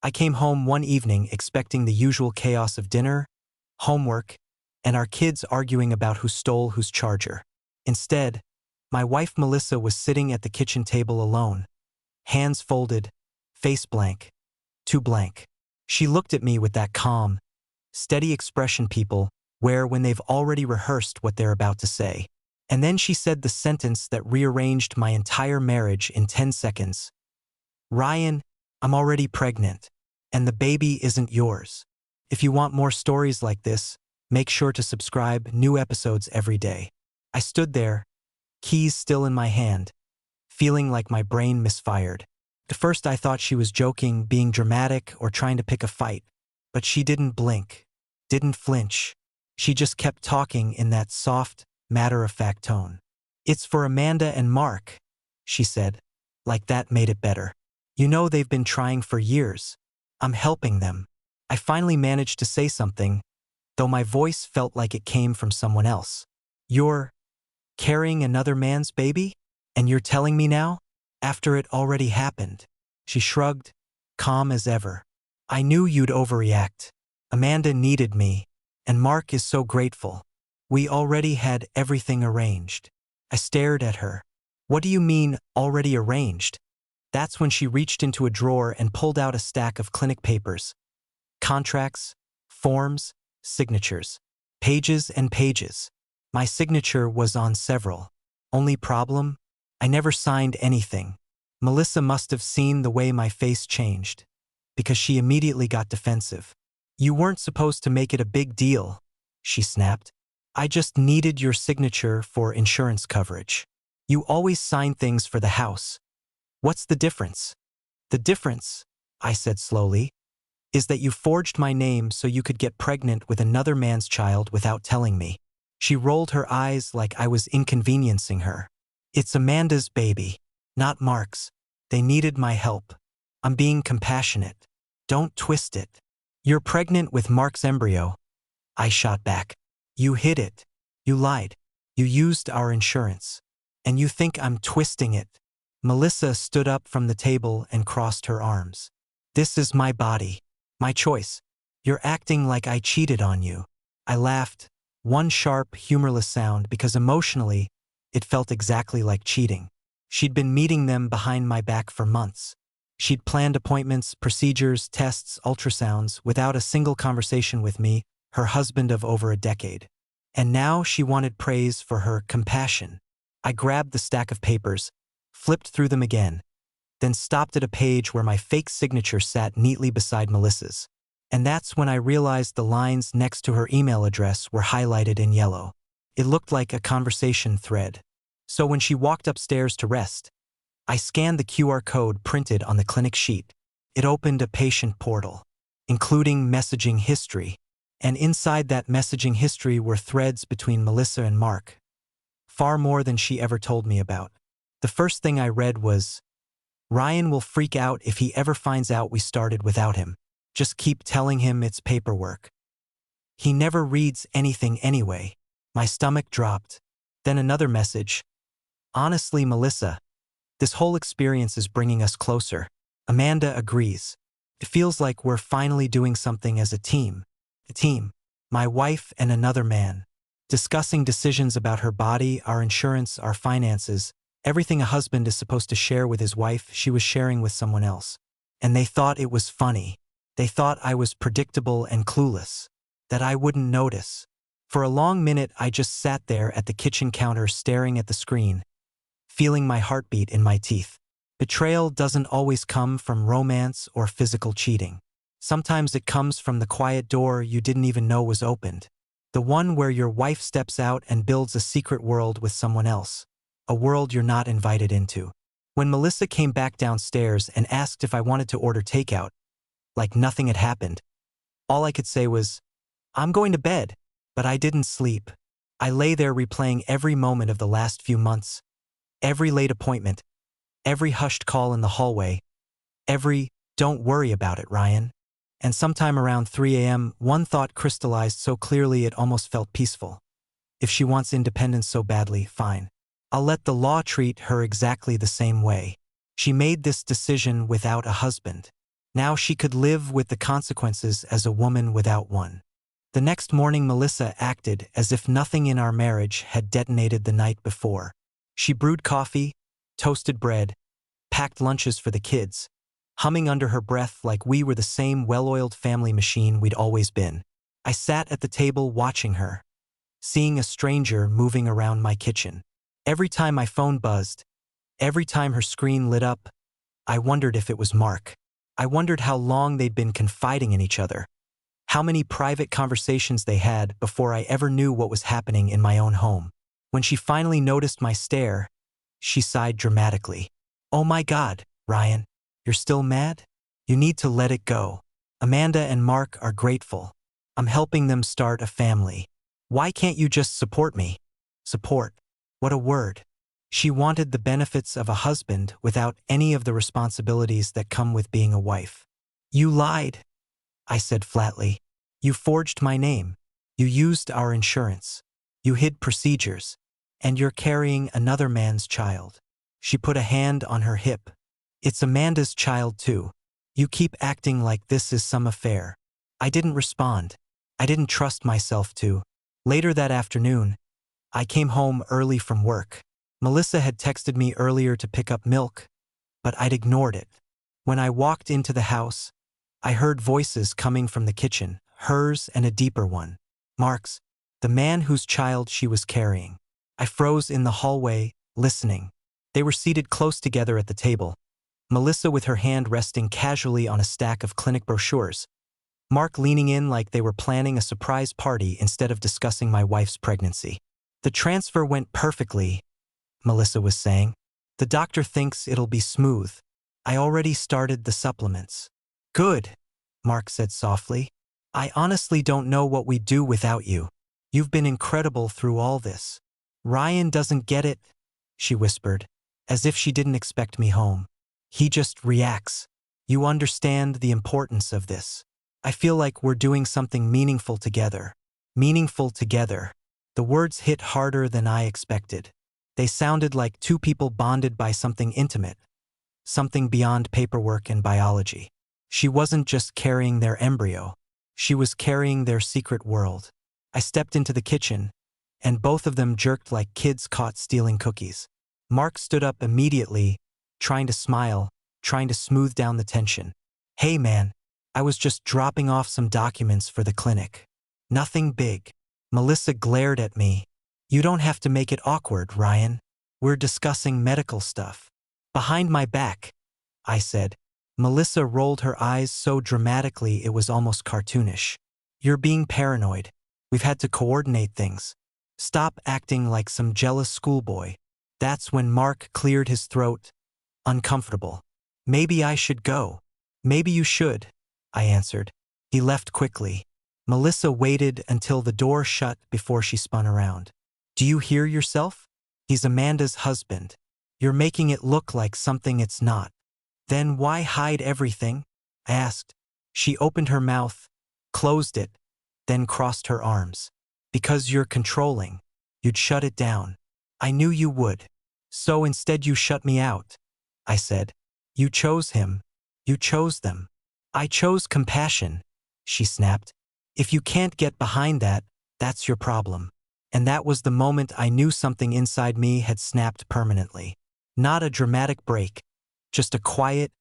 I came home one evening expecting the usual chaos of dinner, homework, and our kids arguing about who stole whose charger. Instead, my wife Melissa was sitting at the kitchen table alone, hands folded, face blank, too blank. She looked at me with that calm, steady expression people wear when they've already rehearsed what they're about to say. And then she said the sentence that rearranged my entire marriage in 10 seconds. "Ryan, I'm already pregnant, and the baby isn't yours. If you want more stories like this, make sure to subscribe, new episodes every day." I stood there, keys still in my hand, feeling like my brain misfired. At first I thought she was joking, being dramatic, or trying to pick a fight, but she didn't blink, didn't flinch. She just kept talking in that soft, matter-of-fact tone. "It's for Amanda and Mark," she said, like that made it better. "You know they've been trying for years. I'm helping them." I finally managed to say something, though my voice felt like it came from someone else. "You're carrying another man's baby? And you're telling me now? After it already happened?" She shrugged, calm as ever. "I knew you'd overreact. Amanda needed me, and Mark is so grateful. We already had everything arranged." I stared at her. "What do you mean, already arranged?" That's when she reached into a drawer and pulled out a stack of clinic papers. Contracts, forms, signatures. Pages and pages. My signature was on several. Only problem? I never signed anything. Melissa must have seen the way my face changed, because she immediately got defensive. "You weren't supposed to make it a big deal," she snapped. "I just needed your signature for insurance coverage. You always sign things for the house. What's the difference?" "The difference," I said slowly, "is that you forged my name so you could get pregnant with another man's child without telling me." She rolled her eyes like I was inconveniencing her. "It's Amanda's baby, not Mark's. They needed my help. I'm being compassionate. Don't twist it." "You're pregnant with Mark's embryo," I shot back. "You hid it. You lied. You used our insurance. And you think I'm twisting it?" Melissa stood up from the table and crossed her arms. "This is my body. My choice. You're acting like I cheated on you." I laughed, one sharp, humorless sound, because emotionally, it felt exactly like cheating. She'd been meeting them behind my back for months. She'd planned appointments, procedures, tests, ultrasounds, without a single conversation with me, her husband of over a decade. And now she wanted praise for her compassion. I grabbed the stack of papers, flipped through them again, then stopped at a page where my fake signature sat neatly beside Melissa's. And that's when I realized the lines next to her email address were highlighted in yellow. It looked like a conversation thread. So when she walked upstairs to rest, I scanned the QR code printed on the clinic sheet. It opened a patient portal, including messaging history. And inside that messaging history were threads between Melissa and Mark. Far more than she ever told me about. The first thing I read was, "Ryan will freak out if he ever finds out we started without him. Just keep telling him it's paperwork. He never reads anything anyway." My stomach dropped. Then another message. "Honestly, Melissa, this whole experience is bringing us closer. Amanda agrees. It feels like we're finally doing something as a team. A team. My wife and another man. Discussing decisions about her body, our insurance, our finances. Everything a husband is supposed to share with his wife, she was sharing with someone else. And they thought it was funny. They thought I was predictable and clueless. That I wouldn't notice." For a long minute, I just sat there at the kitchen counter staring at the screen, feeling my heartbeat in my teeth. Betrayal doesn't always come from romance or physical cheating. Sometimes it comes from the quiet door you didn't even know was opened. The one where your wife steps out and builds a secret world with someone else. A world you're not invited into. When Melissa came back downstairs and asked if I wanted to order takeout, like nothing had happened, all I could say was, "I'm going to bed." But I didn't sleep. I lay there replaying every moment of the last few months. Every late appointment. Every hushed call in the hallway. Every, "Don't worry about it, Ryan." And sometime around 3 a.m., one thought crystallized so clearly it almost felt peaceful. If she wants independence so badly, fine. I'll let the law treat her exactly the same way. She made this decision without a husband. Now she could live with the consequences as a woman without one. The next morning, Melissa acted as if nothing in our marriage had detonated the night before. She brewed coffee, toasted bread, packed lunches for the kids, humming under her breath like we were the same well-oiled family machine we'd always been. I sat at the table watching her, seeing a stranger moving around my kitchen. Every time my phone buzzed, every time her screen lit up, I wondered if it was Mark. I wondered how long they'd been confiding in each other, how many private conversations they had before I ever knew what was happening in my own home. When she finally noticed my stare, she sighed dramatically. "Oh my God, Ryan, you're still mad? You need to let it go. Amanda and Mark are grateful. I'm helping them start a family. Why can't you just support me?" Support. What a word. She wanted the benefits of a husband without any of the responsibilities that come with being a wife. "You lied," I said flatly. "You forged my name. You used our insurance. You hid procedures. And you're carrying another man's child." She put a hand on her hip. "It's Amanda's child too. You keep acting like this is some affair." I didn't respond. I didn't trust myself to. Later that afternoon, I came home early from work. Melissa had texted me earlier to pick up milk, but I'd ignored it. When I walked into the house, I heard voices coming from the kitchen, hers and a deeper one. Mark's, the man whose child she was carrying. I froze in the hallway, listening. They were seated close together at the table, Melissa with her hand resting casually on a stack of clinic brochures, Mark leaning in like they were planning a surprise party instead of discussing my wife's pregnancy. "The transfer went perfectly," Melissa was saying. "The doctor thinks it'll be smooth. I already started the supplements." "Good," Mark said softly. "I honestly don't know what we'd do without you. You've been incredible through all this." "Ryan doesn't get it," she whispered, as if she didn't expect me home. "He just reacts. You understand the importance of this. I feel like we're doing something meaningful together." Meaningful together. The words hit harder than I expected. They sounded like two people bonded by something intimate, something beyond paperwork and biology. She wasn't just carrying their embryo. She was carrying their secret world. I stepped into the kitchen, and both of them jerked like kids caught stealing cookies. Mark stood up immediately, trying to smile, trying to smooth down the tension. "Hey man, I was just dropping off some documents for the clinic. Nothing big." Melissa glared at me. "You don't have to make it awkward, Ryan. We're discussing medical stuff." "Behind my back," I said. Melissa rolled her eyes so dramatically it was almost cartoonish. "You're being paranoid. We've had to coordinate things. Stop acting like some jealous schoolboy." That's when Mark cleared his throat, uncomfortable. "Maybe I should go." "Maybe you should," I answered. He left quickly. Melissa waited until the door shut before she spun around. "Do you hear yourself? He's Amanda's husband. You're making it look like something it's not." "Then why hide everything?" I asked. She opened her mouth, closed it, then crossed her arms. "Because you're controlling. You'd shut it down. I knew you would. So instead you shut me out," I said. "You chose him. You chose them." "I chose compassion," she snapped. "If you can't get behind that, that's your problem." And that was the moment I knew something inside me had snapped permanently. Not a dramatic break, just a quiet,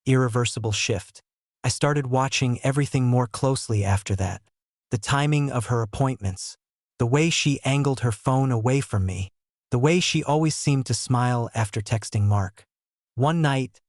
irreversible shift. I started watching everything more closely after that. The timing of her appointments, the way she angled her phone away from me, the way she always seemed to smile after texting Mark. One night,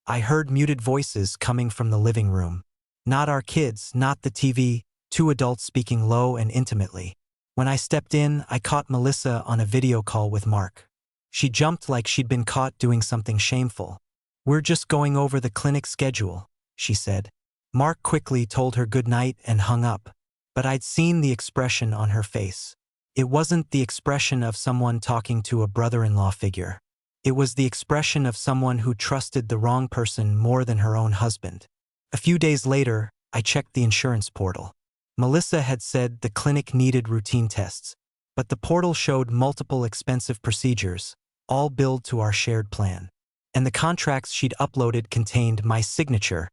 I heard muted voices coming from the living room. Not our kids, not the TV, two adults speaking low and intimately. When I stepped in, I caught Melissa on a video call with Mark. She jumped like she'd been caught doing something shameful. "We're just going over the clinic schedule," she said. Mark quickly told her good night and hung up, but I'd seen the expression on her face. It wasn't the expression of someone talking to a brother-in-law figure. It was the expression of someone who trusted the wrong person more than her own husband. A few days later, I checked the insurance portal. Melissa had said the clinic needed routine tests, but the portal showed multiple expensive procedures, all billed to our shared plan. And the contracts she'd uploaded contained my signature,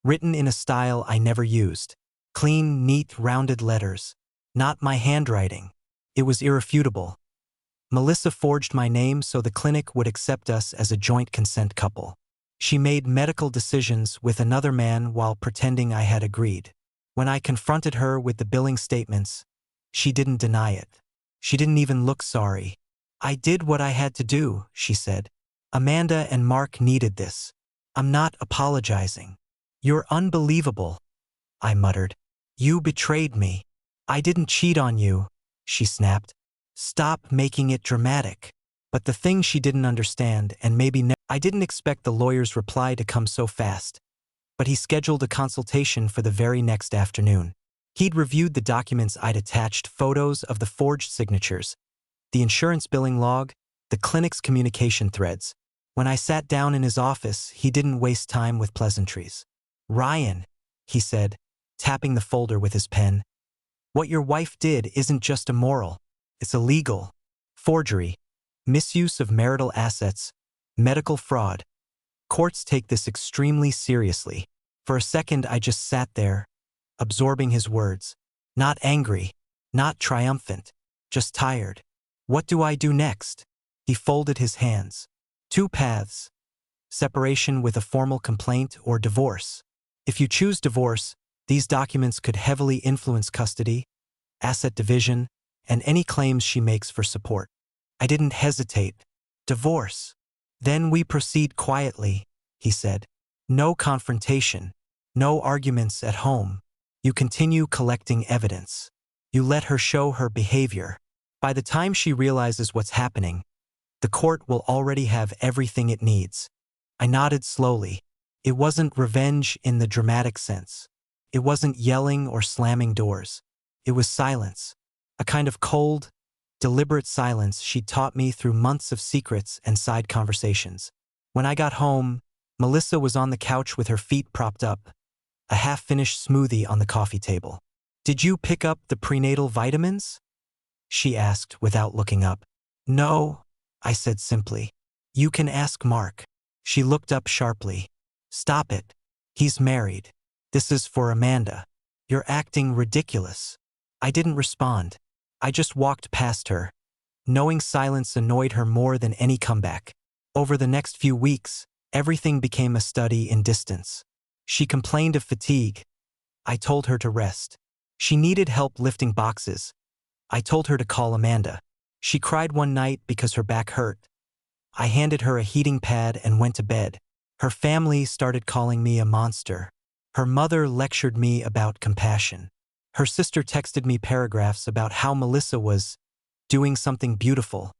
written in a style I never used. Clean, neat, rounded letters. Not my handwriting. It was irrefutable. Melissa forged my name so the clinic would accept us as a joint consent couple. She made medical decisions with another man while pretending I had agreed. When I confronted her with the billing statements, she didn't deny it. She didn't even look sorry. "I did what I had to do," she said. "Amanda and Mark needed this. I'm not apologizing." "You're unbelievable," I muttered. "You betrayed me." "I didn't cheat on you," she snapped. "Stop making it dramatic." But the thing she didn't understand, and maybe I didn't expect the lawyer's reply to come so fast. But he scheduled a consultation for the very next afternoon. He'd reviewed the documents I'd attached, photos of the forged signatures, the insurance billing log, the clinic's communication threads. When I sat down in his office, he didn't waste time with pleasantries. "Ryan," he said, tapping the folder with his pen, "what your wife did isn't just immoral. It's illegal. Forgery, misuse of marital assets, medical fraud. Courts take this extremely seriously." For a second, I just sat there, absorbing his words. Not angry, not triumphant, just tired. "What do I do next?" He folded his hands. "Two paths. Separation with a formal complaint or divorce. If you choose divorce, these documents could heavily influence custody, asset division, and any claims she makes for support." I didn't hesitate. "Divorce. Then we proceed quietly," he said. "No confrontation. No arguments at home. You continue collecting evidence. You let her show her behavior. By the time she realizes what's happening, the court will already have everything it needs." I nodded slowly. It wasn't revenge in the dramatic sense. It wasn't yelling or slamming doors. It was silence. A kind of cold, deliberate silence she'd taught me through months of secrets and side conversations. When I got home, Melissa was on the couch with her feet propped up, a half-finished smoothie on the coffee table. "Did you pick up the prenatal vitamins?" she asked without looking up. "No," I said simply. "You can ask Mark." She looked up sharply. "Stop it. He's married. This is for Amanda. You're acting ridiculous." I didn't respond. I just walked past her, knowing silence annoyed her more than any comeback. Over the next few weeks, everything became a study in distance. She complained of fatigue. I told her to rest. She needed help lifting boxes. I told her to call Amanda. She cried one night because her back hurt. I handed her a heating pad and went to bed. Her family started calling me a monster. Her mother lectured me about compassion. Her sister texted me paragraphs about how Melissa was doing something beautiful,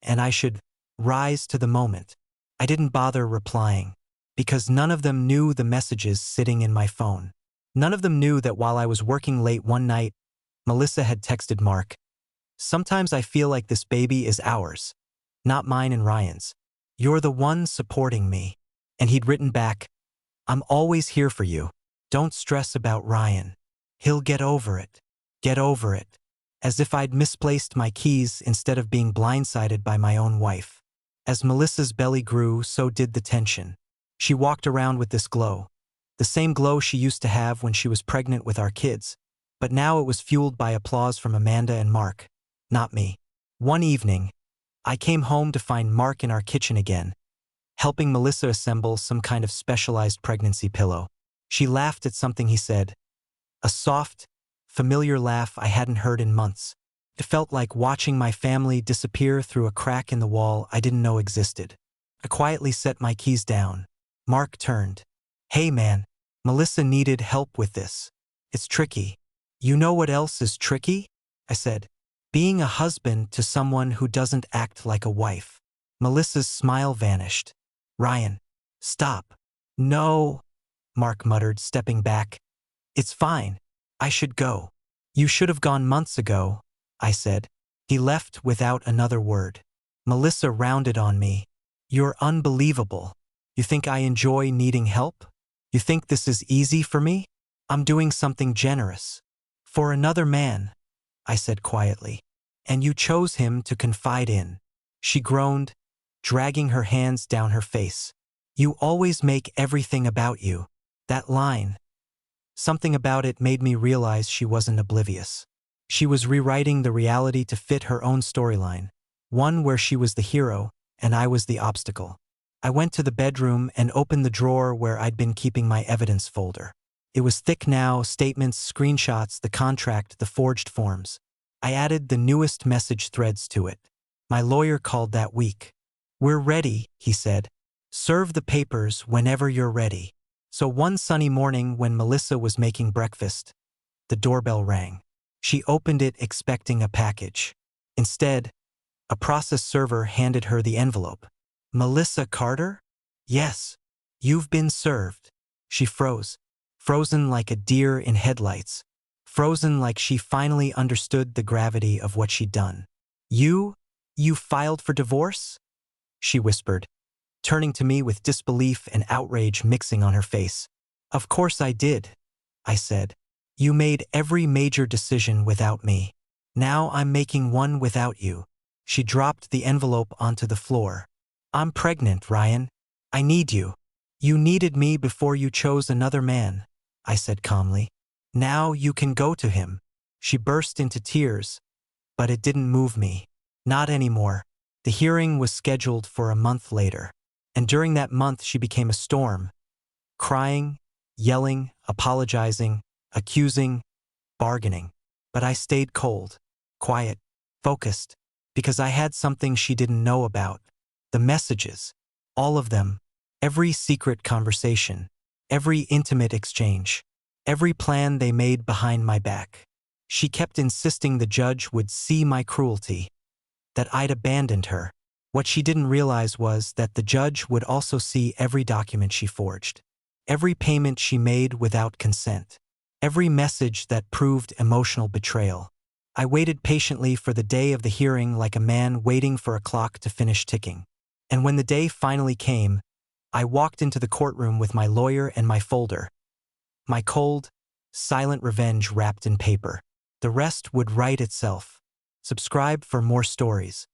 and I should rise to the moment. I didn't bother replying, because none of them knew the messages sitting in my phone. None of them knew that while I was working late one night, Melissa had texted Mark, "Sometimes I feel like this baby is ours, not mine and Ryan's. You're the one supporting me." And he'd written back, "I'm always here for you. Don't stress about Ryan. He'll get over it. Get over it." As if I'd misplaced my keys instead of being blindsided by my own wife. As Melissa's belly grew, so did the tension. She walked around with this glow. The same glow she used to have when she was pregnant with our kids. But now it was fueled by applause from Amanda and Mark, not me. One evening, I came home to find Mark in our kitchen again, helping Melissa assemble some kind of specialized pregnancy pillow. She laughed at something he said. A soft, familiar laugh I hadn't heard in months. It felt like watching my family disappear through a crack in the wall I didn't know existed. I quietly set my keys down. Mark turned. "Hey man, Melissa needed help with this. It's tricky." "You know what else is tricky?" I said. "Being a husband to someone who doesn't act like a wife." Melissa's smile vanished. "Ryan, stop." "No," Mark muttered, stepping back. "It's fine. I should go." "You should have gone months ago," I said. He left without another word. Melissa rounded on me. "You're unbelievable. You think I enjoy needing help? You think this is easy for me? I'm doing something generous. For another man," I said quietly. "And you chose him to confide in." She groaned, dragging her hands down her face. "You always make everything about you." That line. Something about it made me realize she wasn't oblivious. She was rewriting the reality to fit her own storyline, one where she was the hero and I was the obstacle. I went to the bedroom and opened the drawer where I'd been keeping my evidence folder. It was thick now, statements, screenshots, the contract, the forged forms. I added the newest message threads to it. My lawyer called that week. "We're ready," he said. "Serve the papers whenever you're ready." So one sunny morning when Melissa was making breakfast, the doorbell rang. She opened it expecting a package. Instead, a process server handed her the envelope. "Melissa Carter?" "Yes. You've been served." She froze. Frozen like a deer in headlights. Frozen like she finally understood the gravity of what she'd done. You filed for divorce?" she whispered, turning to me with disbelief and outrage mixing on her face. "Of course I did," I said. "You made every major decision without me. Now I'm making one without you." She dropped the envelope onto the floor. "I'm pregnant, Ryan. I need you. You needed me before you chose another man," I said calmly. "Now you can go to him." She burst into tears, but it didn't move me. Not anymore. The hearing was scheduled for a month later. And during that month she became a storm. Crying, yelling, apologizing, accusing, bargaining. But I stayed cold, quiet, focused, because I had something she didn't know about. The messages. All of them. Every secret conversation. Every intimate exchange. Every plan they made behind my back. She kept insisting the judge would see my cruelty, that I'd abandoned her. What she didn't realize was that the judge would also see every document she forged, every payment she made without consent, every message that proved emotional betrayal. I waited patiently for the day of the hearing like a man waiting for a clock to finish ticking. And when the day finally came, I walked into the courtroom with my lawyer and my folder. My cold, silent revenge wrapped in paper. The rest would write itself. Subscribe for more stories.